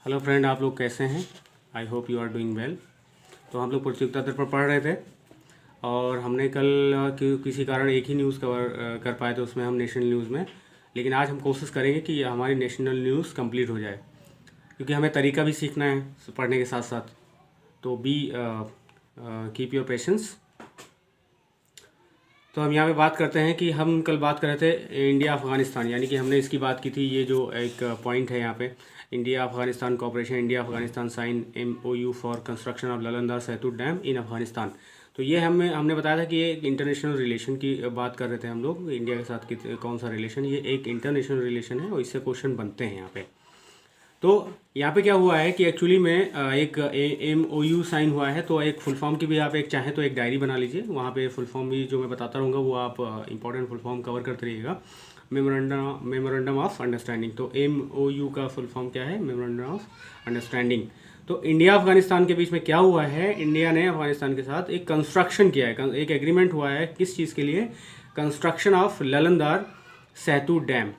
Hello friend, आप लोग कैसे हैं? I hope you are doing well. तो हम लोग प्रतियोगिता दर पर पढ़ रहे थे और हमने कल किसी कारण एक ही न्यूज़ कवर कर पाए थे उसमें, हम नेशनल न्यूज़ में। लेकिन आज हम कोशिश करेंगे कि हमारी नेशनल न्यूज़ कंप्लीट हो जाए, क्योंकि हमें तरीका भी सीखना है पढ़ने के साथ साथ। तो बी कीप योर पेशेंस। तो हम यहाँ पे बात करते हैं कि हम कल बात कर रहे थे इंडिया अफ़गानिस्तान, यानी कि हमने इसकी बात की थी। ये जो एक पॉइंट है यहाँ पे, India Afghanistan cooperation, India Afghanistan sign MOU for construction of Lalandar Shahtoot dam in Afghanistan. तो ये हमने बताया था कि ये एक इंटरनेशनल रिलेशन की बात कर रहे थे हम लोग। इंडिया के साथ कौन सा रिलेशन, ये एक इंटरनेशनल रिलेशन है और इससे क्वेश्चन बनते हैं यहाँ पे। तो यहाँ पे क्या हुआ है कि एक्चुअली में एक MOU साइन हुआ है। तो एक फुल फॉर्म की भी आप एक चाहें तो एक डायरी बना लीजिए, वहाँ पे फुल फॉर्म भी जो मैं बताता रहूँगा वो आप इंपॉर्टेंट फुल फॉर्म कवर करते रहिएगा। Memorandum of understanding. तो MOU का फुल फॉर्म क्या है? Memorandum of understanding. तो इंडिया अफगानिस्तान के बीच में क्या हुआ है, इंडिया ने अफगानिस्तान के साथ एक कंस्ट्रक्शन किया है, एक एग्रीमेंट हुआ है। किस चीज़ के लिए? Construction of Lalandar Shahtoot dam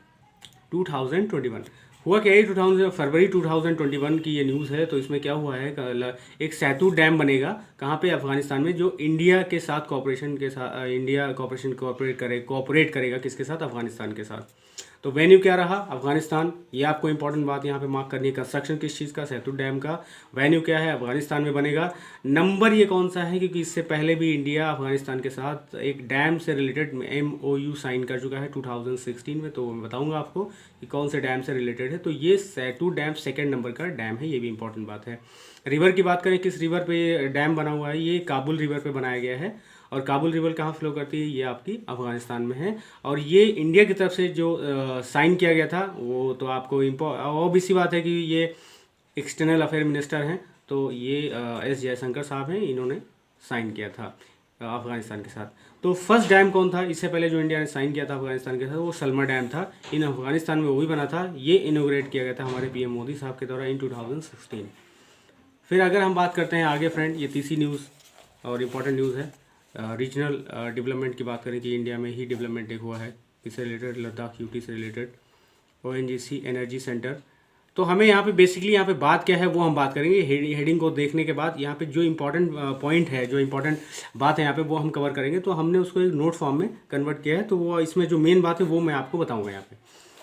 2021। हुआ क्या है, 2000 फरवरी 2021 की ये न्यूज़ है। तो इसमें क्या हुआ है, एक सेतु डैम बनेगा कहाँ पे? अफगानिस्तान में, जो इंडिया के साथ कॉपरेशन के साथ, इंडिया कॉपरेशन कोऑपरेट करेगा किसके साथ? अफगानिस्तान के साथ। तो वेन्यू क्या रहा? अफगानिस्तान। ये आपको इंपॉर्टेंट बात यहाँ पे मार्क करनी है। कंस्ट्रक्शन किस चीज़ का? सेतु डैम का। वेन्यू क्या है? अफगानिस्तान में बनेगा। नंबर ये कौन सा है? क्योंकि इससे पहले भी इंडिया अफगानिस्तान के साथ एक डैम से रिलेटेड MOU साइन कर चुका है 2016 में। तो मैं बताऊंगा आपको कि कौन से डैम से रिलेटेड है। तो ये सेतु डैम सेकेंड नंबर का डैम है, ये भी इंपॉर्टेंट बात है। रिवर की बात करें, किस रिवर पे डैम बना हुआ है? ये काबुल रिवर पे बनाया गया है। और काबुल रिवर कहाँ फ्लो करती है? ये आपकी अफगानिस्तान में है। और ये इंडिया की तरफ से जो साइन किया गया था वो तो आपको ऑब्वियस सी बात है कि ये एक्सटर्नल अफेयर मिनिस्टर हैं। तो ये S जयशंकर साहब हैं, इन्होंने साइन किया था अफगानिस्तान के साथ। तो फर्स्ट डैम कौन था इससे पहले जो इंडिया ने साइन किया था अफगानिस्तान के साथ? वो सलमा डैम था। इन अफगानिस्तान में वो भी बना था। ये इनोग्रेट किया गया था हमारे PM मोदी साहब के द्वारा इन 2016। फिर अगर हम बात करते हैं आगे फ्रेंड, ये तीसरी न्यूज़ और इम्पॉर्टेंट न्यूज़ है। रीजनल डेवलपमेंट की बात करें कि इंडिया में ही डेवलपमेंट एक हुआ है, इससे रिलेटेड लद्दाख UT से रिलेटेड ONGC एनर्जी सेंटर। तो हमें यहाँ पे बेसिकली यहाँ पे बात क्या है वो हम बात करेंगे। हेडिंग को देखने के बाद यहाँ पे जो इंपॉर्टेंट पॉइंट है, जो इंपॉर्टेंट बात है यहाँ पे वो हम कवर करेंगे। तो हमने उसको एक नोट फॉर्म में कन्वर्ट किया है। तो वो इसमें जो मेन बात है वो मैं आपको बताऊँगा यहाँ पे।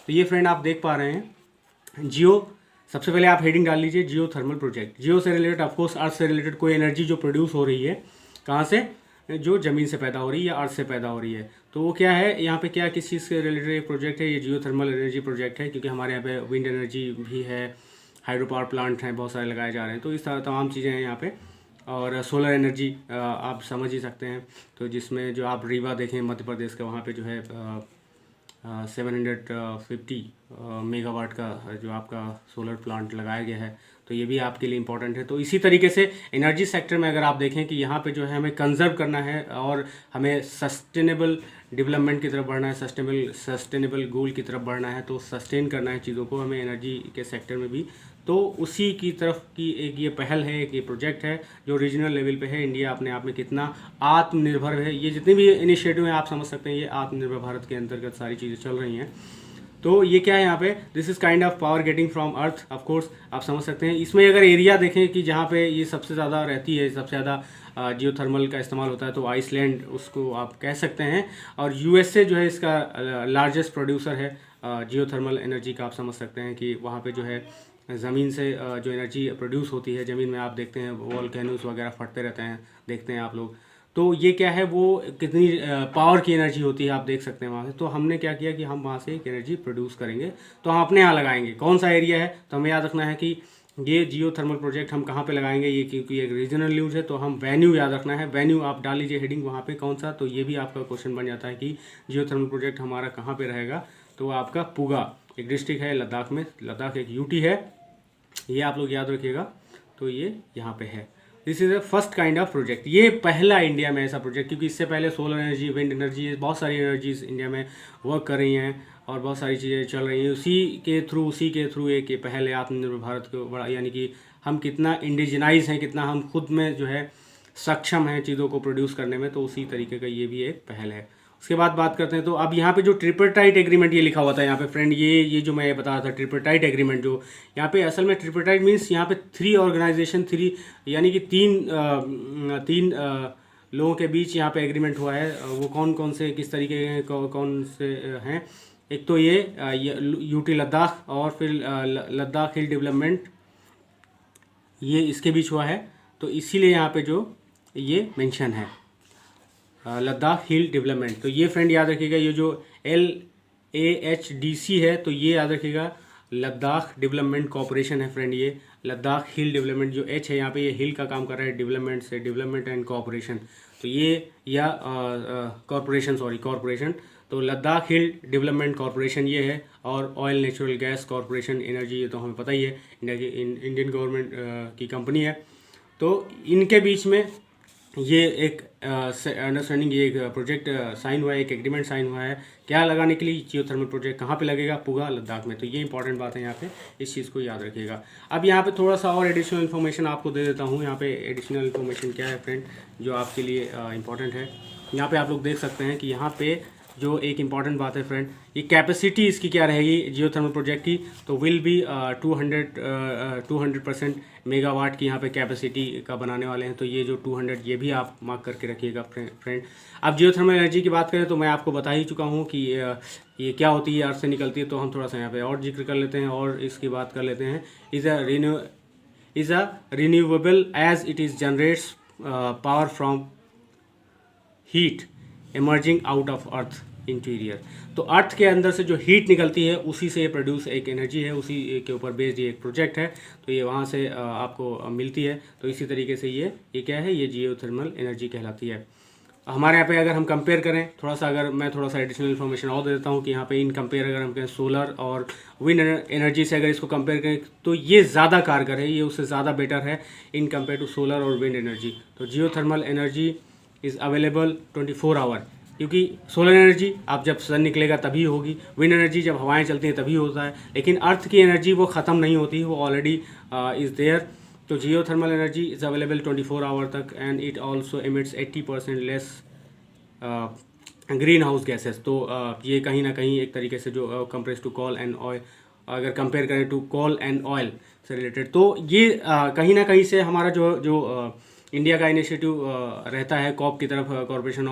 तो ये फ्रेंड आप देख पा रहे हैं जियो। सबसे पहले आप हेडिंग डाल लीजिए जियो थर्मल प्रोजेक्ट। जियो से रिलेटेड ऑफकोर्स अर्थ से रिलेटेड कोई एनर्जी जो प्रोड्यूस हो रही है, कहाँ से? जो ज़मीन से पैदा हो रही है या अर्थ से पैदा हो रही है। तो वो क्या है यहाँ पे, क्या किस चीज़ से रिलेटेड एक प्रोजेक्ट है? ये जियो थर्मल एनर्जी प्रोजेक्ट है, क्योंकि हमारे यहाँ पे विंड एनर्जी भी है, हाइड्रो पावर प्लांट हैं, बहुत सारे लगाए जा रहे हैं। तो इस तरह तमाम चीज़ें हैं यहाँ पे। और सोलर एनर्जी आप समझ ही सकते हैं। तो जिसमें जो आप रीवा देखें मध्य प्रदेश का, वहाँ पे जो है 750 मेगावाट का जो आपका सोलर प्लांट लगाया गया है। तो ये भी आपके लिए इम्पोर्टेंट है। तो इसी तरीके से एनर्जी सेक्टर में अगर आप देखें कि यहाँ पे जो है हमें कंजर्व करना है और हमें सस्टेनेबल डेवलपमेंट की तरफ बढ़ना है, सस्टेनेबल गोल की तरफ बढ़ना है, तो सस्टेन करना है चीज़ों को हमें एनर्जी के सेक्टर में भी। तो उसी की तरफ की एक ये पहल है, एक ये प्रोजेक्ट है जो रीजनल लेवल पे है। इंडिया अपने आप में कितना आत्मनिर्भर है, ये जितने भी इनिशिएटिव हैं आप समझ सकते हैं, ये आत्मनिर्भर भारत के अंतर्गत सारी चीज़ें चल रही हैं। तो ये क्या है यहाँ पे? This is kind of power getting from earth, of course आप समझ सकते हैं। इसमें अगर एरिया देखें कि जहाँ पे ये सबसे ज़्यादा रहती है, सबसे ज़्यादा जियो थर्मल का इस्तेमाल होता है, तो आइसलैंड उसको आप कह सकते हैं। और USA जो है इसका लार्जेस्ट प्रोड्यूसर है जियो थर्मल एनर्जी का। आप समझ सकते हैं कि वहाँ पे जो है ज़मीन से जो एनर्जी प्रोड्यूस होती है, ज़मीन में आप देखते हैं वोल्केनोस वगैरह फटते रहते हैं, देखते हैं आप लोग। तो ये क्या है, वो कितनी पावर की एनर्जी होती है आप देख सकते हैं वहाँ से। तो हमने क्या किया कि हम वहाँ से एक एनर्जी प्रोड्यूस करेंगे, तो हम अपने यहाँ लगाएंगे। कौन सा एरिया है? तो हमें याद रखना है कि ये जियो थर्मल प्रोजेक्ट हम कहाँ पे लगाएंगे, ये क्योंकि एक रीजनल न्यूज़ है। तो हम वेन्यू याद रखना है, वेन्यू आप डाल लीजिए हेडिंग वहाँ पे कौन सा। तो ये भी आपका क्वेश्चन बन जाता है कि जियो थर्मल प्रोजेक्ट हमारा कहाँ पे रहेगा। तो आपका पुगा एक डिस्ट्रिक्ट है लद्दाख में, लद्दाख एक UT है, ये आप लोग याद रखिएगा। तो ये यहाँ पे है। This is a first kind of project. ये पहला इंडिया में ऐसा प्रोजेक्ट, क्योंकि इससे पहले सोलर एनर्जी, विंड एनर्जी, बहुत सारी एनर्जीज इंडिया में वर्क कर रही हैं और बहुत सारी चीज़ें चल रही हैं। उसी के थ्रू एक ये पहले आत्मनिर्भर भारत को बड़ा, यानी कि हम कितना इंडिजिनाइज हैं, कितना हम खुद में जो है सक्षम हैं चीज़ों को प्रोड्यूस करने में। तो उसी तरीके का ये भी एक पहल है। उसके बाद बात करते हैं तो अब यहाँ पे जो ट्रिपरटाइट एग्रीमेंट ये लिखा हुआ था यहाँ पे फ्रेंड, ये जो मैं बता रहा था ट्रिपरटाइट एग्रीमेंट, जो यहाँ पे असल में ट्रिपरटाइट मीन्स यहाँ पे 3 ऑर्गेनाइजेशन, 3 यानी कि तीन लोगों के बीच यहाँ पे एग्रीमेंट हुआ है। वो कौन कौन से, किस तरीके के कौन से हैं? एक तो ये यूटी लद्दाख और फिर लद्दाख हिल डेवलपमेंट, ये इसके बीच हुआ है। तो इसीलिए यहाँ पे जो ये मेंशन है लद्दाख हिल डेवलपमेंट। तो ये फ्रेंड याद रखिएगा, ये जो LAHDC है तो ये याद रखिएगा लद्दाख डेवलपमेंट कॉरपोरेशन है फ्रेंड। ये लद्दाख हिल डेवलपमेंट, जो H है यहाँ पे ये हिल का काम कर रहा है, डेवलपमेंट से डेवलपमेंट एंड कॉरपोरेशन, तो ये या कॉरपोरेशन, तो लद्दाख हिल डेवलपमेंट कॉरपोरेशन ये है। और oil natural gas corporation energy, ये तो हमें पता ही है, इंडियन गवर्नमेंट की कंपनी है। तो इनके बीच में ये एक अंडरस्टैंडिंग, ये एक प्रोजेक्ट साइन हुआ है, एक एग्रीमेंट साइन हुआ है। क्या लगाने के लिए? जियोथर्मल प्रोजेक्ट कहाँ पे लगेगा? पुगा लद्दाख में। तो ये इंपॉर्टेंट बात है यहाँ पे, इस चीज़ को याद रखिएगा। अब यहाँ पे थोड़ा सा और एडिशनल इन्फॉर्मेशन आपको दे देता हूँ। यहाँ पे एडिशनल इन्फॉर्मेशन क्या है फ्रेंड, जो आपके लिए इंपॉर्टेंट है। यहाँ पे आप लोग देख सकते हैं कि यहाँ पे जो एक इम्पॉर्टेंट बात है फ्रेंड, ये कैपेसिटी इसकी क्या रहेगी जियोथर्मल प्रोजेक्ट की, तो विल बी 200% मेगावाट की यहाँ पे कैपेसिटी का बनाने वाले हैं। तो ये जो 200, ये भी आप मार्क करके रखिएगा फ्रेंड। अब जियोथर्मल एनर्जी की बात करें तो मैं आपको बता ही चुका हूँ कि ये क्या होती है, अर्थ से निकलती है। तो हम थोड़ा सा यहाँ पे और जिक्र कर लेते हैं और इसकी बात कर लेते हैं। Is a renewable as it is generates power from heat emerging out of earth interior. तो अर्थ के अंदर से जो हीट निकलती है उसी से ये प्रोड्यूस एक एनर्जी है, उसी के ऊपर बेस्ड ये एक प्रोजेक्ट है। तो ये वहाँ से आपको मिलती है। तो इसी तरीके से ये क्या है, ये जियोथर्मल एनर्जी कहलाती है। हमारे यहाँ पे अगर हम कंपेयर करें थोड़ा सा, अगर मैं थोड़ा सा एडिशनल इन्फॉर्मेशन और दे देता हूँ कि यहाँ पे इन कंपेयर अगर हम कहें सोलर और विंड एनर्जी से अगर इसको कंपेयर करें तो ये ज़्यादा कारगर है, ये उससे ज़्यादा बेटर है इन कंपेयर टू सोलर और विंड एनर्जी। तो geothermal energy is available 24 hour, क्योंकि सोलर एनर्जी आप जब सन निकलेगा तभी होगी, विंड एनर्जी जब हवाएं चलती हैं तभी होता है, लेकिन अर्थ की एनर्जी वो ख़त्म नहीं होती, वो ऑलरेडी इज़ देयर। तो geothermal energy is available 24 hour तक and it also emits 80% less greenhouse gases. तो ये कहीं ना कहीं एक तरीके से जो compress to coal and oil, अगर कंपेयर करें टू कोल एंड ऑयल से रिलेटेड, तो ये कहीं ना कहीं से हमारा जो इंडिया का इनिशिएटिव रहता है कॉप की तरफ, corporation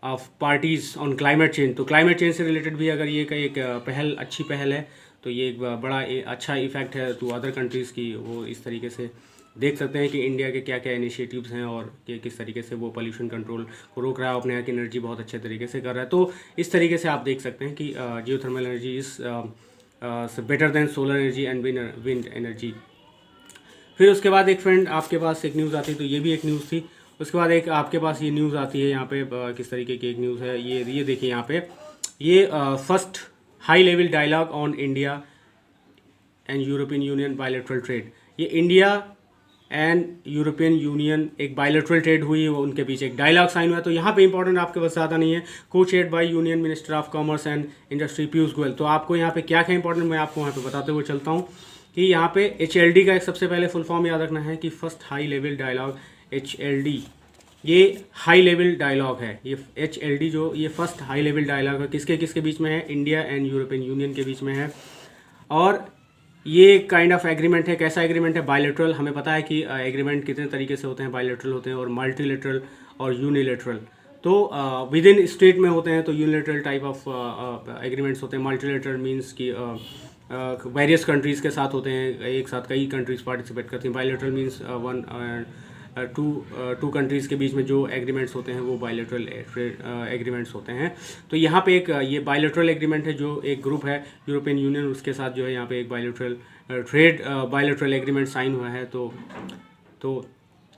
of parties on climate change. तो क्लाइमेट चेंज से रिलेटेड भी अगर ये एक पहल, अच्छी पहल है, तो ये एक बड़ा अच्छा इफेक्ट है टू अदर कंट्रीज़ की। वो इस तरीके से देख सकते हैं कि इंडिया के क्या क्या इनिशिएटिव्स हैं और किस तरीके से वो पोल्यूशन कंट्रोल को रोक रहा है, अपने यहाँ की एनर्जी बहुत अच्छे तरीके से कर रहा है। तो इस तरीके से आप देख सकते हैं कि geothermal energy is better than solar energy and wind energy. फिर उसके बाद एक फ्रेंड आपके पास एक न्यूज़ आती है, तो ये भी एक न्यूज़ थी। उसके बाद एक आपके पास ये न्यूज़ आती है, यहाँ पे किस तरीके की एक न्यूज़ है, ये देखिए यहाँ पे, ये first high level dialogue on India and European Union bilateral trade. ये इंडिया एंड यूरोपियन यूनियन एक बायलैटरल ट्रेड हुई, वो उनके पीछे एक डायलॉग साइन हुआ। तो यहाँ पे इंपॉर्टेंट आपके पास ज़्यादा नहीं है, को chaired by union minister of commerce and industry Piyush Goyal. तो आपको यहाँ पे क्या क्या इंपॉर्टेंट, मैं आपको यहाँ पे बताते हुए चलता हूँ कि यहाँ पे HLD का एक सबसे पहले फुल फॉर्म याद रखना है कि first high level dialogue, HLD ये हाई लेवल डायलॉग है। ये HLD जो ये फर्स्ट हाई लेवल डायलॉग है, किसके किसके बीच में है, इंडिया एंड यूरोपियन यूनियन के बीच में है। और ये काइंड ऑफ एग्रीमेंट है, कैसा एग्रीमेंट है, बायलैटरल। हमें पता है कि एग्रीमेंट कितने तरीके से होते हैं, बायलैटरल होते हैं और मल्टीलैटरल और यूनिलैटरल। तो विद इन स्टेट में होते हैं तो यूनिलैटरल टाइप ऑफ एग्रीमेंट्स होते हैं। मल्टीलैटरल मीन्स कि वेरियस कंट्रीज़ के साथ होते हैं, एक साथ कई कंट्रीज़ पार्टिसिपेट करती हैं। बायलैटरल मीन्स टू कंट्रीज़ के बीच में जो एग्रीमेंट्स होते हैं वो बायलैटरल एग्रीमेंट्स होते हैं। तो यहाँ पे एक ये बायलैटरल एग्रीमेंट है, जो एक ग्रुप है यूरोपियन यूनियन, उसके साथ जो है यहाँ पे एक बायलैटरल एग्रीमेंट साइन हुआ है। तो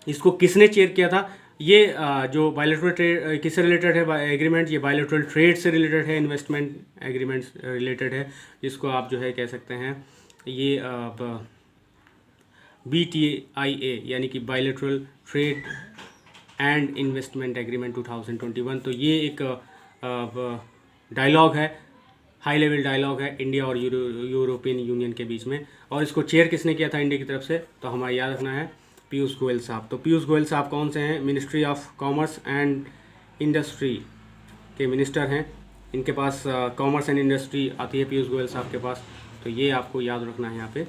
इसको किसने चेयर किया था? ये जो बायलैटरल ट्रेड किससे रिलेटेड है एग्रीमेंट, ये बायलैटरल ट्रेड से रिलेटेड है, इन्वेस्टमेंट एग्रीमेंट्स रिलेटेड है, जिसको आप जो है कह सकते हैं ये BTIA यानी कि bilateral trade and investment agreement 2021। तो ये एक डायलॉग है, हाई लेवल डायलॉग है इंडिया और यूरोपियन यूनियन के बीच में। और इसको चेयर किसने किया था इंडिया की तरफ से? तो हमारा याद रखना है पीयूष गोयल साहब। तो पीयूष गोयल साहब कौन से हैं? Ministry of commerce and industry के मिनिस्टर हैं, इनके पास कॉमर्स एंड इंडस्ट्री आती है पीयूष गोयल साहब के पास, तो ये आपको याद रखना है यहाँ पे।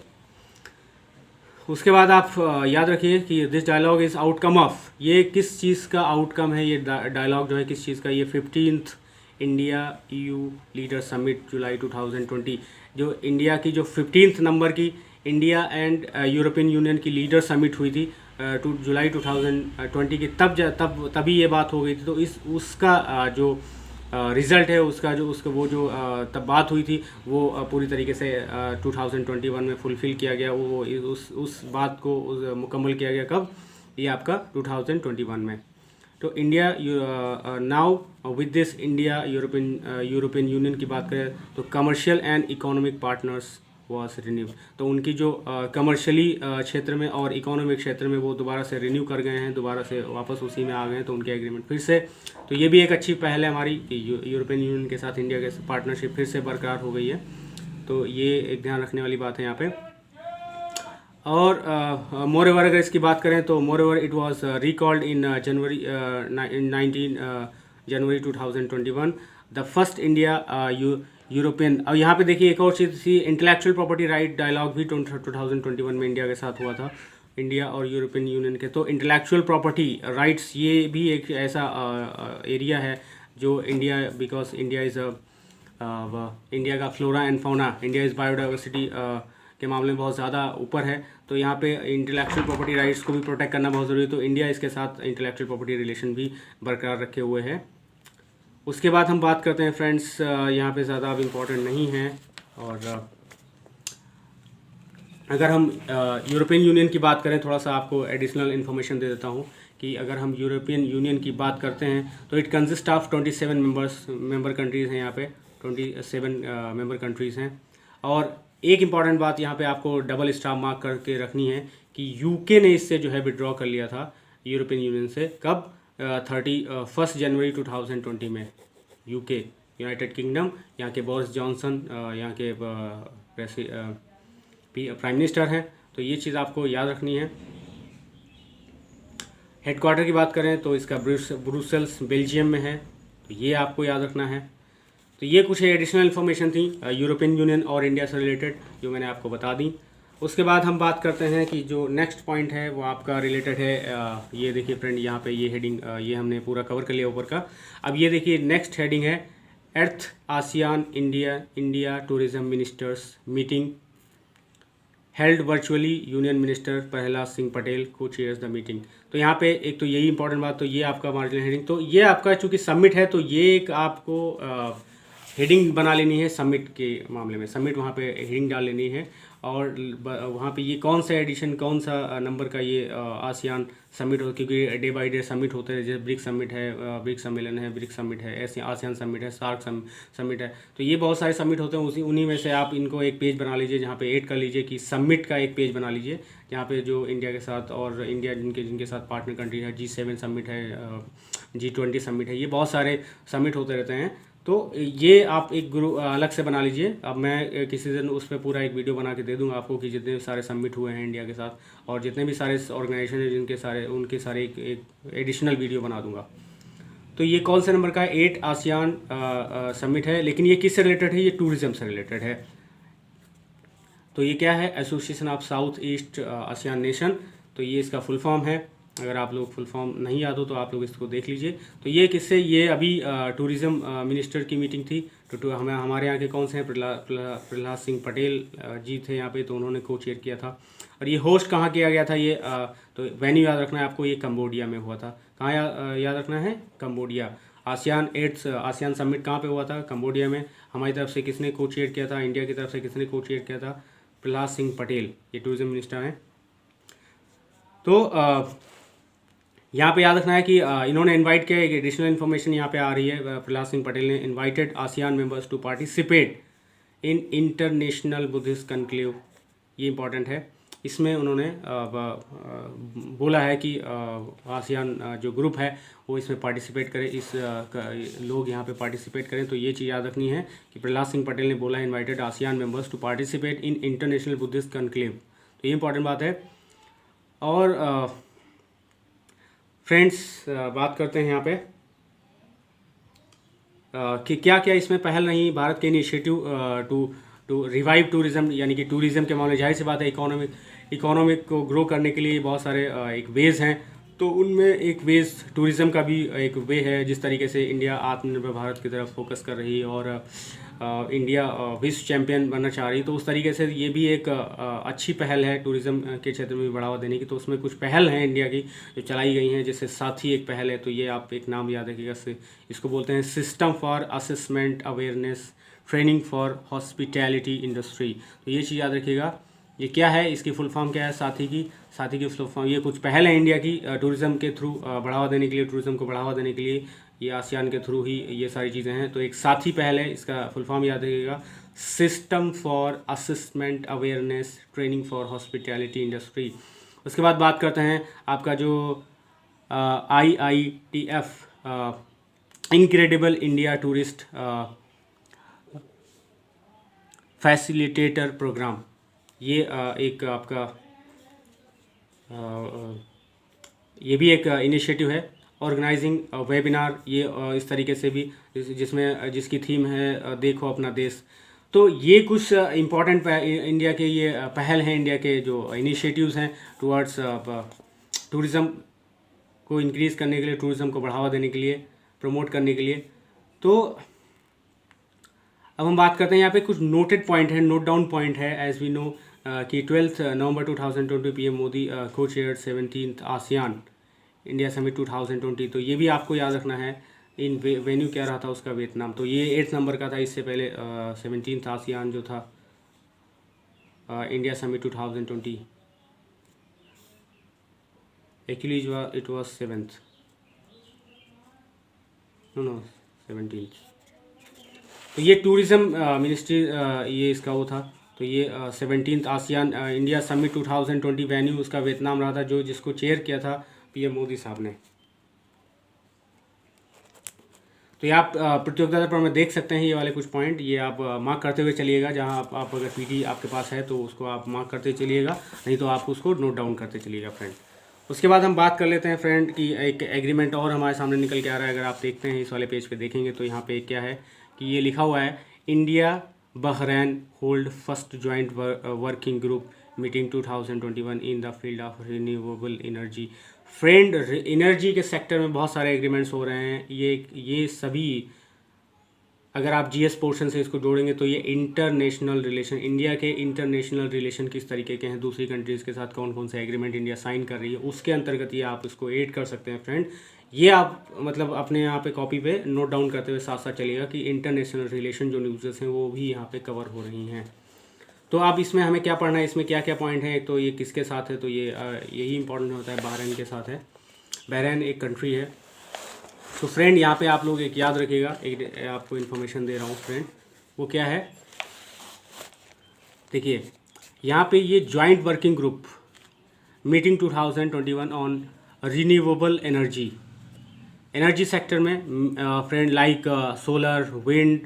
उसके बाद आप याद रखिए कि this dialogue is outcome of, ये किस चीज़ का आउटकम है, ये डायलॉग जो है किस चीज़ का, ये 15th India EU leader summit July 2020, जो इंडिया की जो 15th नंबर की इंडिया एंड यूरोपियन यूनियन की लीडर समिट हुई थी जुलाई 2020 की, तभी ये बात हो गई थी। तो इस उसका जो रिज़ल्ट है, उसका वो जो तब बात हुई थी वो पूरी तरीके से 2021 में फुलफ़िल किया गया, वो उस बात को मुकम्मल किया गया कब, ये आपका 2021 में। तो India now with this India European Union की बात करें तो commercial and economic partners was renew, तो उनकी जो कमर्शियली क्षेत्र में और इकोनॉमिक क्षेत्र में वो दोबारा से रिन्यू कर गए हैं, दोबारा से वापस उसी में आ गए हैं, तो उनके एग्रीमेंट फिर से, तो ये भी एक अच्छी पहल है हमारी कि यूरोपियन यूनियन के साथ इंडिया के पार्टनरशिप फिर से बरकरार हो गई है, तो ये एक ध्यान रखने वाली बात है यहाँ पे। और मोर एवर अगर इसकी बात करें तो moreover it was recalled in January 2021 the first India European. अब यहाँ पे देखिए एक और चीज़ थी, इंटेलेक्चुअल प्रॉपर्टी राइट डायलॉग भी 2021 में इंडिया के साथ हुआ था, इंडिया और यूरोपियन यूनियन के। तो इंटेलेक्चुअल प्रॉपर्टी राइट्स ये भी एक ऐसा एरिया है जो India, because India is India का flora and fauna, India is biodiversity के मामले में बहुत ज़्यादा ऊपर है, तो यहाँ पे इंटेलेक्चुअल प्रॉपर्टी राइट्स को भी प्रोटेक्ट करना बहुत ज़रूरी है, तो इंडिया इसके साथ इंटेलेक्चुअल प्रॉपर्टी रिलेशन भी बरकरार रखे हुए है। उसके बाद हम बात करते हैं फ्रेंड्स, यहाँ पे ज़्यादा अब इम्पोर्टेंट नहीं है, और अगर हम यूरोपियन यूनियन की बात करें, थोड़ा सा आपको एडिशनल इन्फॉर्मेशन दे देता हूँ कि अगर हम यूरोपियन यूनियन की बात करते हैं तो it consist of 27 member countries हैं, यहाँ पे 27 मेंबर कंट्रीज़ हैं। और एक इम्पॉर्टेंट बात यहाँ पे आपको डबल स्टार मार्क करके रखनी है कि यूके ने इससे जो है विड्रॉ कर लिया था यूरोपियन यूनियन से, कब, 31 जनवरी 2020 में। यूके यूनाइटेड किंगडम, यहाँ के बोरिस जॉनसन यहाँ के प्राइम मिनिस्टर हैं, तो ये चीज़ आपको याद रखनी है। हेडक्वार्टर की बात करें तो इसका ब्रुसेल्स बेल्जियम में है, तो ये आपको याद रखना है। तो ये कुछ एडिशनल इन्फॉर्मेशन थी यूरोपियन यूनियन और इंडिया से रिलेटेड जो मैंने आपको बता दी। उसके बाद हम बात करते हैं कि जो नेक्स्ट पॉइंट है वो आपका रिलेटेड है, ये देखिए फ्रेंड, यहाँ पे ये हेडिंग ये हमने पूरा कवर कर लिया ऊपर का। अब ये देखिए नेक्स्ट हेडिंग है eighth ASEAN India tourism ministers meeting held virtually, union minister Prahlad Singh Patel को चेयर्स द मीटिंग। तो यहाँ पे एक तो यही इंपॉर्टेंट बात, तो ये आपका मार्जिनल हेडिंग, तो ये आपका चूँकि समिट है तो ये एक आपको हेडिंग बना लेनी है समिट के मामले में, समिट वहाँ पे हेडिंग डाल लेनी है, और वहाँ पे ये कौन सा एडिशन, कौन सा नंबर का ये आसियान समिट हो, क्योंकि डे बाय डे समिट होते हैं, जैसे ब्रिक्स समिट है, ब्रिक्स सम्मेलन है, ब्रिक्स समिट है, ऐसे आसियान समिट है, सार्क समिट है, तो ये बहुत सारे समिट होते हैं, उन्हीं में से आप इनको एक पेज बना लीजिए, जहाँ पे ऐड कर लीजिए कि समिट का एक पेज बना लीजिए, जहाँ पे जो इंडिया के साथ और इंडिया जिनके साथ पार्टनर कंट्री है, G7 समिट है, G20 समिट है, ये बहुत सारे समिट होते रहते हैं, तो ये आप एक ग्रुप अलग से बना लीजिए। अब मैं किसी दिन उस पर पूरा एक वीडियो बना के दे दूंगा आपको कि जितने सारे समिट हुए हैं इंडिया के साथ, और जितने भी सारे ऑर्गेनाइजेशन हैं उनके सारे एक एडिशनल वीडियो बना दूंगा। तो ये कौन से नंबर का 8 आसियान समिट है, लेकिन ये किससे रिलेटेड है, ये टूरिज़्म से रिलेटेड है। तो ये क्या है, association of south east ASEAN nation, तो ये इसका फुल फॉर्म है। अगर आप लोग फुल फॉर्म नहीं याद हो तो आप लोग इसको देख लीजिए। तो ये किससे, ये अभी टूरिज़्म मिनिस्टर की मीटिंग थी, तो हमारे यहाँ के कौन से हैं, प्रहलाद सिंह पटेल जी थे यहाँ पे, तो उन्होंने को चेयर किया था। और ये होस्ट कहाँ किया गया था, ये तो वेन्यू याद रखना है आपको, ये कंबोडिया में हुआ था। कहाँ याद रखना है, कंबोडिया। आसियान 8 आसियान समिट कहाँ पे हुआ था, कंबोडिया में। हमारी तरफ से किसने को चेयर किया था, इंडिया की तरफ से किसने को चेयर किया था, प्रहलाद सिंह पटेल, ये टूरिज़्म मिनिस्टर हैं। तो यहाँ पे याद रखना है कि इन्होंने इनवाइट किया, एक एडिशनल इन्फॉर्मेशन यहाँ पे आ रही है, प्रहलाद सिंह पटेल ने invited ASEAN members to participate in international Buddhist conclave, ये इंपॉर्टेंट है। इसमें उन्होंने बोला है कि आसियान जो ग्रुप है वो इसमें पार्टिसिपेट करे, लोग यहाँ पे पार्टिसिपेट करें। तो ये चीज़ याद रखनी है कि प्रहलाद सिंह पटेल ने बोला invited ASEAN members to participate in international Buddhist conclave, तो ये इंपॉर्टेंट बात है। और फ्रेंड्स बात करते हैं यहाँ पे कि क्या क्या इसमें पहल रही भारत के initiative to to revive tourism, यानी कि टूरिज़्म के मामले जाहिर सी बात है इकोनॉमिक को ग्रो करने के लिए बहुत सारे एक वेज हैं। तो उनमें एक वेज टूरिज़्म का भी एक वे है। जिस तरीके से इंडिया आत्मनिर्भर भारत की तरफ फोकस कर रही है और इंडिया विश्व चैंपियन बनना चाह रही है, तो उस तरीके से ये भी एक अच्छी पहल है टूरिज़्म के क्षेत्र में भी बढ़ावा देने की। तो उसमें कुछ पहल हैं इंडिया की जो चलाई गई हैं, जैसे साथी एक पहल है। तो ये आप एक नाम याद रखिएगा, इसको बोलते हैं system for assessment awareness training for hospitality industry. तो ये चीज़ याद रखिएगा, ये क्या है, इसकी फुल फॉर्म क्या है, साथी की फुल फॉर्म। ये कुछ पहल है इंडिया की टूरिज़्म के थ्रू बढ़ावा देने के लिए, टूरिज़्म को बढ़ावा देने के लिए। ये आसियान के थ्रू ही ये सारी चीज़ें हैं। तो एक साथी पहल है, इसका फुल फॉर्म याद रखिएगा, system for assessment awareness training for hospitality industry. उसके बाद बात करते हैं आपका जो IITF incredible India tourist facilitator programme. ये एक आपका ये भी एक इनिशिएटिव है, ऑर्गेनाइजिंग वेबिनार। ये इस तरीके से भी जिसकी थीम है देखो अपना देश। तो ये कुछ इम्पॉर्टेंट इंडिया के ये पहल हैं, इंडिया के जो इनिशिएटिव्स हैं टुवर्ड्स टूरिज़्म को इंक्रीज़ करने के लिए, टूरिज़्म को बढ़ावा देने के लिए, प्रमोट करने के लिए। तो अब हम बात करते हैं यहाँ पे कुछ नोटेड पॉइंट है, नोट डाउन पॉइंट है। एज वी नो कि 12 नवंबर 2020 PM मोदी को chair 17th ASEAN India summit 2020। तो ये भी आपको याद रखना है। इन वेन्यू क्या रहा था उसका, वियतनाम। तो ये 8 नंबर का था। इससे पहले 17th आसियान जो था India summit 2020, actually it was 7th, no 17th। तो ये टूरिज़्म मिनिस्ट्री ये इसका वो था। तो ये 17th ASEAN India summit 2020 venue उसका वियतनाम रहा था, जो जिसको चेयर किया था PM मोदी साहब ने। तो ये आप प्रतियोगिता पर में देख सकते हैं ये वाले कुछ पॉइंट। ये आप मार्क करते हुए चलिएगा, जहां आप अगर PT आपके पास है तो उसको आप मार्क करते चलिएगा, नहीं तो आप उसको नोट डाउन करते चलिएगा फ्रेंड। उसके बाद हम बात कर लेते हैं फ्रेंड कि एक एग्रीमेंट और हमारे सामने निकल के आ रहा है। अगर आप देखते हैं इस वाले पेज पे देखेंगे तो यहाँ पे क्या है कि ये लिखा हुआ है, India Bahrain hold first joint working group meeting 2021 in the field of renewable energy. Friend, energy के सेक्टर में बहुत सारे एग्रीमेंट्स हो रहे हैं। ये सभी अगर आप GS पोर्शन से इसको जोड़ेंगे तो ये इंटरनेशनल रिलेशन, इंडिया के इंटरनेशनल रिलेशन किस तरीके के हैं, दूसरी कंट्रीज़ के साथ कौन कौन से एग्रीमेंट इंडिया साइन कर रही है, उसके अंतर्गत ये आप इसको ऐड कर सकते हैं फ्रेंड। ये आप मतलब अपने यहाँ पे कॉपी पे नोट डाउन करते हुए साथ साथ चलिएगा कि इंटरनेशनल रिलेशन जो न्यूज़ हैं वो भी यहाँ पे कवर हो रही हैं। तो अब इसमें हमें क्या पढ़ना है, इसमें क्या क्या पॉइंट है। तो ये किसके साथ है, तो ये यही इंपॉर्टेंट होता है, बहरैन के साथ है। बहरैन एक कंट्री है। तो फ्रेंड यहाँ पे आप लोग एक याद रखिएगा, एक आपको इन्फॉर्मेशन दे रहा हूँ फ्रेंड, वो क्या है देखिए यहाँ पे ये joint working group meeting 2021 on renewable energy sector में friend like solar, wind,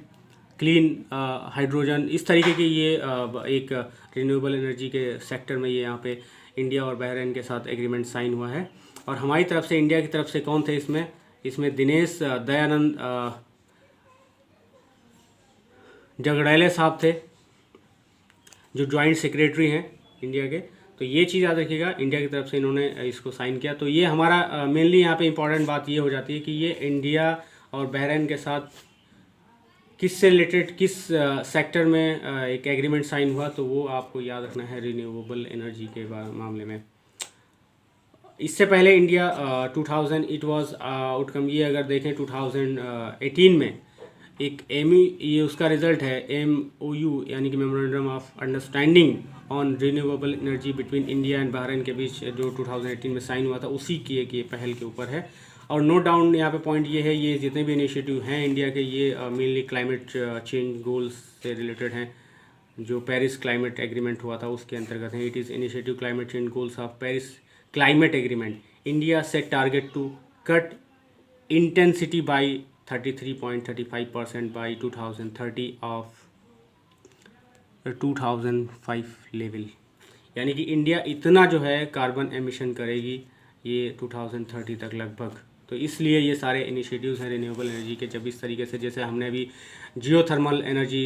clean hydrogen, इस तरीके की ये एक रिन्यूएबल एनर्जी के सेक्टर में ये यहाँ पे इंडिया और बहरैन के साथ एग्रीमेंट साइन हुआ है। और हमारी तरफ से, इंडिया की तरफ से कौन थे इसमें दिनेश दयानंद जगड़ैले साहब थे, जो जॉइंट सेक्रेटरी हैं इंडिया के। तो ये चीज़ याद रखिएगा, इंडिया की तरफ से इन्होंने इसको साइन किया। तो ये हमारा मेनली यहाँ पे इंपॉर्टेंट बात ये हो जाती है कि ये इंडिया और बहरैन के साथ किससे रिलेटेड, किस सेक्टर में एक एग्रीमेंट साइन हुआ, तो वो आपको याद रखना है, रिन्यूएबल एनर्जी के मामले में। इससे पहले इंडिया 2000 इट वाज आउटकम, ये अगर देखें 2018 में एक ये उसका रिजल्ट है MOU यानी कि memorandum of understanding on renewable energy between India and Bahrain के बीच, जो 2018 में साइन हुआ था, उसी की एक ये पहल के ऊपर है। और नोट डाउन यहाँ पे पॉइंट ये है, ये जितने भी इनिशिएटिव हैं इंडिया के, ये मेनली क्लाइमेट चेंज गोल्स से रिलेटेड हैं, जो पेरिस क्लाइमेट एग्रीमेंट हुआ था उसके अंतर्गत है। It is initiative climate change goals of Paris climate agreement. India set target to cut intensity by 33.35% by 2030 of 2005 level, यानी कि इंडिया इतना जो है कार्बन एमिशन करेगी ये 2030 तक लगभग तो इसलिए ये सारे इनिशिएटिव्स हैं रिन्यूएबल एनर्जी के। जब इस तरीके से, जैसे हमने अभी geothermal energy,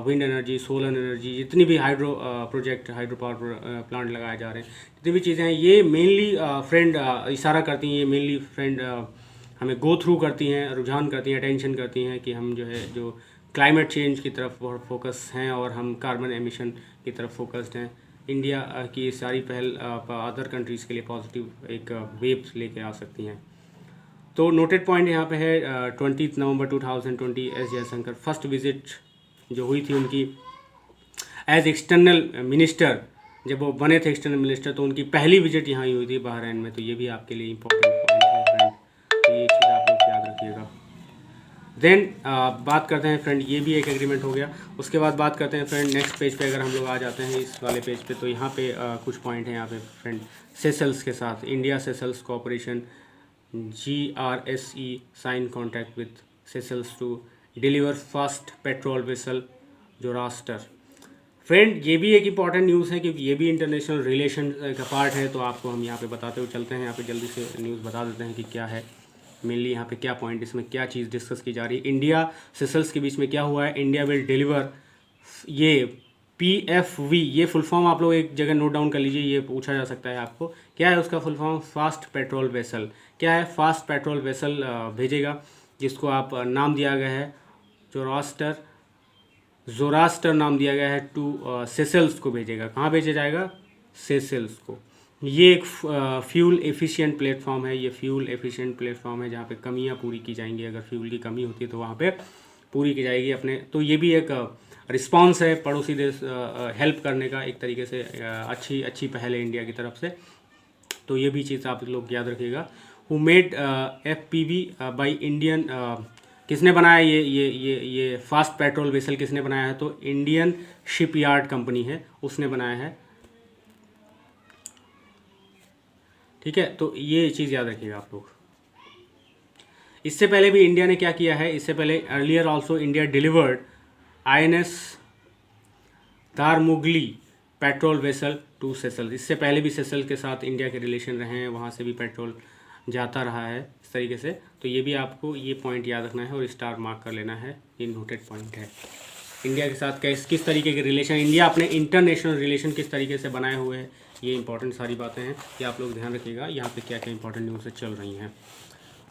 wind energy, solar energy, जितनी भी hydro project, hydro power plant लगाए जा रहे हैं, जितनी भी चीज़ें हैं, ये मेनली फ्रेंड इशारा करती हैं, ये मेनली फ्रेंड हमें गो थ्रू करती हैं, रुझान करती हैं, अटेंशन करती हैं कि हम जो है जो क्लाइमेट चेंज की तरफ बहुत फोकस हैं और हम कार्बन एमिशन की तरफ फोकस्ड हैं। इंडिया की सारी पहल अदर कंट्रीज़ के लिए पॉजिटिव एक वेव लेके आ सकती हैं। तो नोटेड पॉइंट यहाँ पे है 20 नवंबर 2020 एस जयशंकर फर्स्ट विजिट जो हुई थी उनकी एज एक्सटर्नल मिनिस्टर, जब वो बने थे एक्सटर्नल मिनिस्टर, तो उनकी पहली विजिट यहाँ ही हुई थी बहरीन में। तो ये भी आपके लिए इंपॉर्टेंट पॉइंट है फ्रेंड, तो ये चीज़ आप लोग याद रखिएगा। देन बात करते हैं फ्रेंड, ये भी एक एग्रीमेंट हो गया। उसके बाद बात करते हैं फ्रेंड नेक्स्ट पेज पे, अगर हम लोग आ जाते हैं इस वाले पेज पे, तो यहाँ पे कुछ पॉइंट हैं यहाँ पे फ्रेंड। सेशल्स के साथ India Seychelles cooperation GRSE sign contract with Seychelles to deliver first patrol vessel Zoroaster. Friend ये भी एक इम्पॉर्टेंट न्यूज़ है क्योंकि ये भी इंटरनेशनल रिलेशन का पार्ट है, तो आपको हम यहाँ पे बताते हुए चलते हैं। यहाँ पे जल्दी से न्यूज़ बता देते हैं कि क्या है मेनली यहाँ पे, क्या पॉइंट, इसमें क्या चीज़ डिस्कस की जा रही है। इंडिया सेशल्स के बीच में क्या हुआ है, इंडिया विल डिलीवर ये PFV, ये फुल फॉर्म आप लोग एक जगह नोट डाउन कर लीजिए, ये पूछा जा सकता है आपको, क्या है उसका full form. Fast patrol vessel, क्या है, फास्ट पेट्रोल वेसल भेजेगा, जिसको आप नाम दिया गया है जोरास्टर नाम दिया गया है, टू सेशल्स को भेजेगा। कहाँ भेजा जाएगा, सेशल्स को। ये एक फ्यूल एफिशिएंट प्लेटफॉर्म है, ये फ्यूल एफिशिएंट प्लेटफॉर्म है जहाँ पे कमियाँ पूरी की जाएंगी, अगर फ्यूल की कमी होती है तो वहाँ पे पूरी की जाएगी अपने। तो ये भी एक रिस्पांस है पड़ोसी देश हेल्प करने का, एक तरीके से अच्छी पहल है इंडिया की तरफ से। तो ये भी चीज़ आप लोग याद रखिएगा। Who made FPV by Indian, किसने बनाया ये फास्ट पेट्रोल वेसल किसने बनाया है, तो इंडियन शिपयार्ड कंपनी है, उसने बनाया है। ठीक है, तो ये चीज़ याद रखिएगा आप लोग। इससे पहले भी इंडिया ने क्या किया है, इससे पहले earlier also India delivered INS दारमुगली पेट्रोल वेसल टू सेशल्स। इससे पहले भी सेशल्स के साथ इंडिया के रिलेशन रहे हैं, वहाँ से भी पेट्रोल जाता रहा है इस तरीके से। तो ये भी आपको ये पॉइंट याद रखना है और स्टार मार्क कर लेना है, ये नोटेड पॉइंट है। इंडिया के साथ किस तरीके के रिलेशन, इंडिया अपने इंटरनेशनल रिलेशन किस तरीके से बनाए हुए हैं, ये इंपॉर्टेंट सारी बातें हैं, ये आप लोग ध्यान रखिएगा। यहाँ पे क्या क्या इंपॉर्टेंट न्यूज़ चल रही हैं।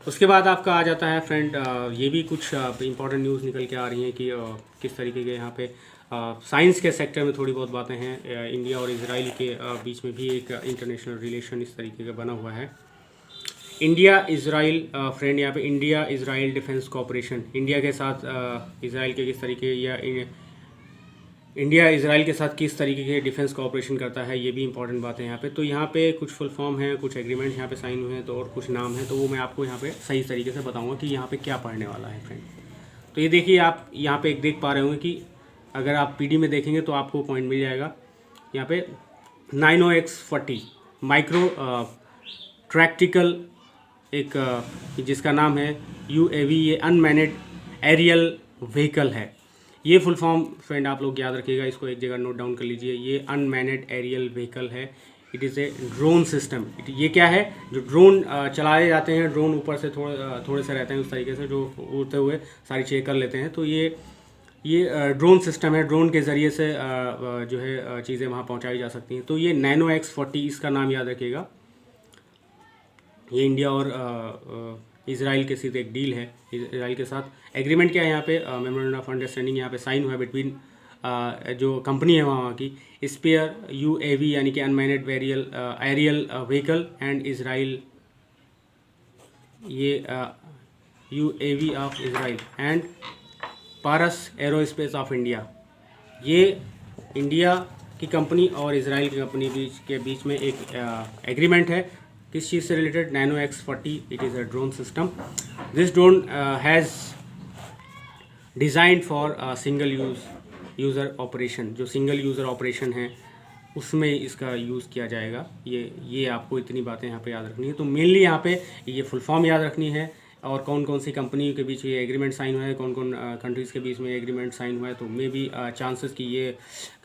उसके बाद आपका आ जाता है फ्रेंड, ये भी कुछ इंपॉर्टेंट न्यूज़ निकल के आ रही हैं कि किस तरीके के यहाँ पे साइंस के सेक्टर में थोड़ी बहुत बातें हैं। इंडिया और इजराइल के बीच में भी एक इंटरनेशनल रिलेशन इस तरीके का बना हुआ है। इंडिया इजराइल फ्रेंड, यहाँ पे India Israel defence cooperation, India के साथ इजराइल के किस तरीके, या इंडिया इजराइल के साथ किस तरीके के डिफेंस कोऑपरेशन करता है, ये भी इंपॉर्टेंट बात है यहाँ पे। तो यहाँ पे कुछ फुल फॉर्म है, कुछ एग्रीमेंट यहाँ पे साइन हुए हैं, तो और कुछ नाम है, तो वो मैं आपको यहाँ पे सही तरीके से बताऊँगा कि यहाँ पे क्या पढ़ने वाला है फ्रेंड। तो ये देखिए, आप यहाँ पे एक देख पा रहे होंगे कि अगर आप PD में देखेंगे तो आपको पॉइंट मिल जाएगा यहाँ पे 90X40 माइक्रो ट्रैक्टिकल, एक जिसका नाम है UAV, ये अनमैनेड एरियल व्हीकल है। ये फुल फॉर्म फ्रेंड आप लोग याद रखिएगा, इसको एक जगह नोट डाउन कर लीजिए। ये अनमैनेड एरियल व्हीकल है, it is a drone system. ये क्या है, जो ड्रोन चलाए जाते हैं, ड्रोन ऊपर से थोड़े से रहते हैं उस तरीके से, जो उड़ते हुए सारी चीज़ें कर लेते हैं। तो ये ड्रोन सिस्टम है, ड्रोन के ज़रिए से जो है चीज़ें वहाँ पहुँचाई जा सकती हैं। तो ये 90X40 इसका नाम याद रखिएगा। ये इंडिया और इजराइल के साथ एक डील है, इजराइल के साथ एग्रीमेंट क्या है यहाँ पे, मेमोरेंडम ऑफ अंडरस्टैंडिंग यहाँ पे साइन हुआ है बिटवीन जो कंपनी है वहाँ की, स्पेयर UAV यानी कि अनमैनेड एरियल व्हीकल एंड इजराइल, ये UAV of Israel and Paras aerospace of India. ये इंडिया की कंपनी और इजराइल की कंपनी के बीच में एक एग्रीमेंट है, किस चीज़ से related, 90X40, it is a drone system. This drone has designed for single user operation, जो सिंगल यूज़र ऑपरेशन है उसमें इसका यूज़ किया जाएगा। ये आपको इतनी बातें यहाँ पे याद रखनी है। तो मेनली यहाँ पे ये फुल फॉर्म याद रखनी है, और कौन कौन सी कंपनी के बीच ये एग्रीमेंट साइन हुआ है, कौन कौन कंट्रीज़ के बीच में एग्रीमेंट साइन हुआ है। तो मे बी चांसेस कि ये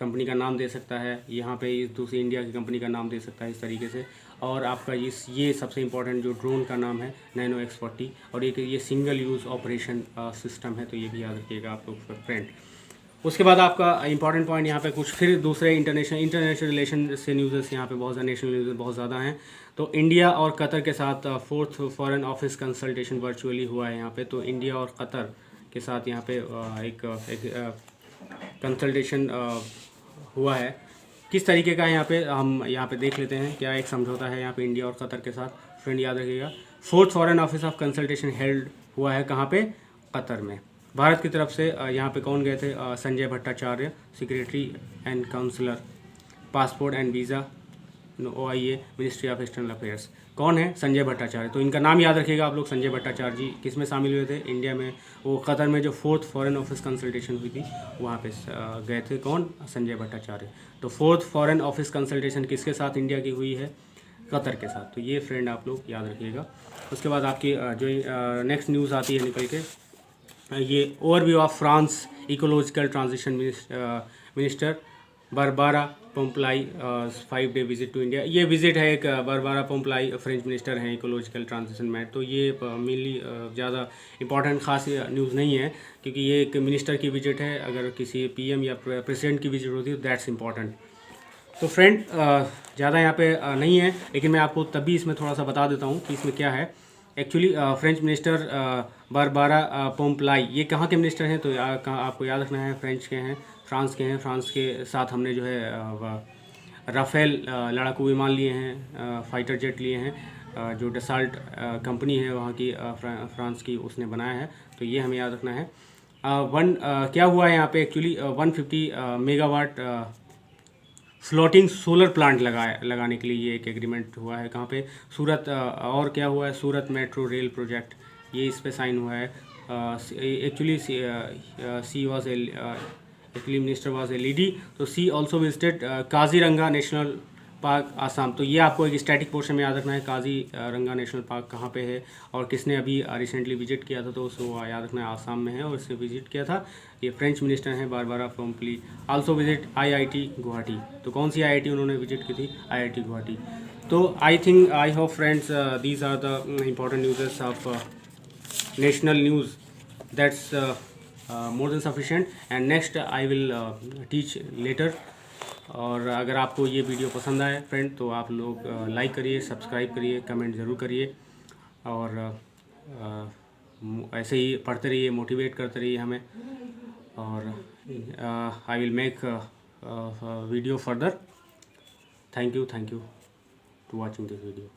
कंपनी का नाम दे सकता है, यहाँ पे इस दूसरी इंडिया की कंपनी का नाम दे सकता है इस तरीके से। और आपका ये सबसे इंपॉर्टेंट जो ड्रोन का नाम है नैनो X40, और एक ये सिंगल यूज़ ऑपरेशन सिस्टम है, तो ये भी याद रखिएगा आप लोग फ्रेंड। उसके बाद आपका इंपॉर्टेंट पॉइंट यहाँ पे कुछ फिर दूसरे इंटरनेशनल रिलेशन से न्यूज़ यहाँ पे बहुत ज़्यादा नेशनल न्यूज़ बहुत ज़्यादा हैं। तो इंडिया और कतर के साथ 4th foreign office consultation virtually हुआ है यहाँ पे। तो इंडिया और कतर के साथ यहाँ पे एक कंसल्टेशन हुआ है। किस तरीके का है यहाँ पे हम यहाँ पे देख लेते हैं, क्या एक समझौता है यहाँ पे इंडिया और कतर के साथ। फ्रेंड याद रखिएगा 4th foreign office of consultation held हुआ है कहाँ पे, कतर में। भारत की तरफ से यहाँ पे कौन गए थे, Sanjay Bhattacharya, secretary and counsellor, passport and visa, OIA, ministry of external affairs. कौन है, संजय भट्टाचार्य। तो इनका नाम याद रखिएगा आप लोग। संजय भट्टाचार्य जी किस में शामिल हुए थे, इंडिया में, वो कतर में जो 4th फॉरेन ऑफिस कंसल्टेशन हुई थी वहाँ पे गए थे। कौन, संजय भट्टाचार्य। तो 4th फॉरेन ऑफिस कंसल्टेशन किसके साथ इंडिया की हुई है, कतर के साथ। तो ये फ्रेंड आप लोग याद रखिएगा। उसके बाद आपकी जो नेक्स्ट न्यूज़ आती है निकल के, ये overview of France ecological transition minister Barbara Pompili 5 day visit to India. ये विजिट है एक, बारबारा पोम्पलाई फ्रेंच मिनिस्टर हैं इकोलॉजिकल ट्रांजिशन में। तो ये मेनली ज़्यादा इंपॉर्टेंट खास न्यूज़ नहीं है, क्योंकि ये एक मिनिस्टर की विजिट है। अगर किसी PM या प्रेसिडेंट की विजिट होती है तो दैट्स इंपॉर्टेंट। तो फ्रेंड ज़्यादा यहाँ पे नहीं है, लेकिन मैं आपको तभी इसमें थोड़ा सा बता देता हूँ कि इसमें क्या है। एक्चुअली फ्रेंच मिनिस्टर बारबारा पोम्पलाई ये कहाँ के मिनिस्टर हैं, तो आपको याद रखना है फ्रेंच के हैं, फ्रांस के हैं। फ्रांस के साथ हमने जो है राफेल लड़ाकू विमान लिए हैं, फाइटर जेट लिए हैं, जो डसाल्ट कंपनी है वहाँ की, फ्रांस की, उसने बनाया है। तो ये हमें याद रखना है। क्या हुआ है यहाँ पे, actually 150 megawatt floating solar plant लगाने के लिए ये एक एग्रीमेंट हुआ है कहाँ पे, सूरत। और क्या हुआ है, सूरत मेट्रो रेल प्रोजेक्ट, ये इस पे साइन हुआ है। Actually actually minister was a lady. तो she also visited Kaziranga national park Assam. तो ये आपको एक स्टैटिक पोर्शन में याद रखना है, काजीरंगा नेशनल पार्क कहाँ पे है और किसने अभी रिसेंटली विजिट किया था, तो उसको याद रखना है, आसाम में है और इससे विजिट किया था। ये फ्रेंच मिनिस्टर हैं Barbara Pompili. Also visit IIT Guwahati. तो कौन सी IIT उन्होंने विजिट की थी, IIT गुवाहाटी। तो I hope friends these are the important news of national news, that's more than sufficient, and next I will teach later. और अगर आपको ये वीडियो पसंद आए फ्रेंड, तो आप लोग लाइक करिए, सब्सक्राइब करिए, कमेंट ज़रूर करिए, और ऐसे ही पढ़ते रहिए, मोटिवेट करते रहिए हमें। और I will make video further. Thank you to watching this video.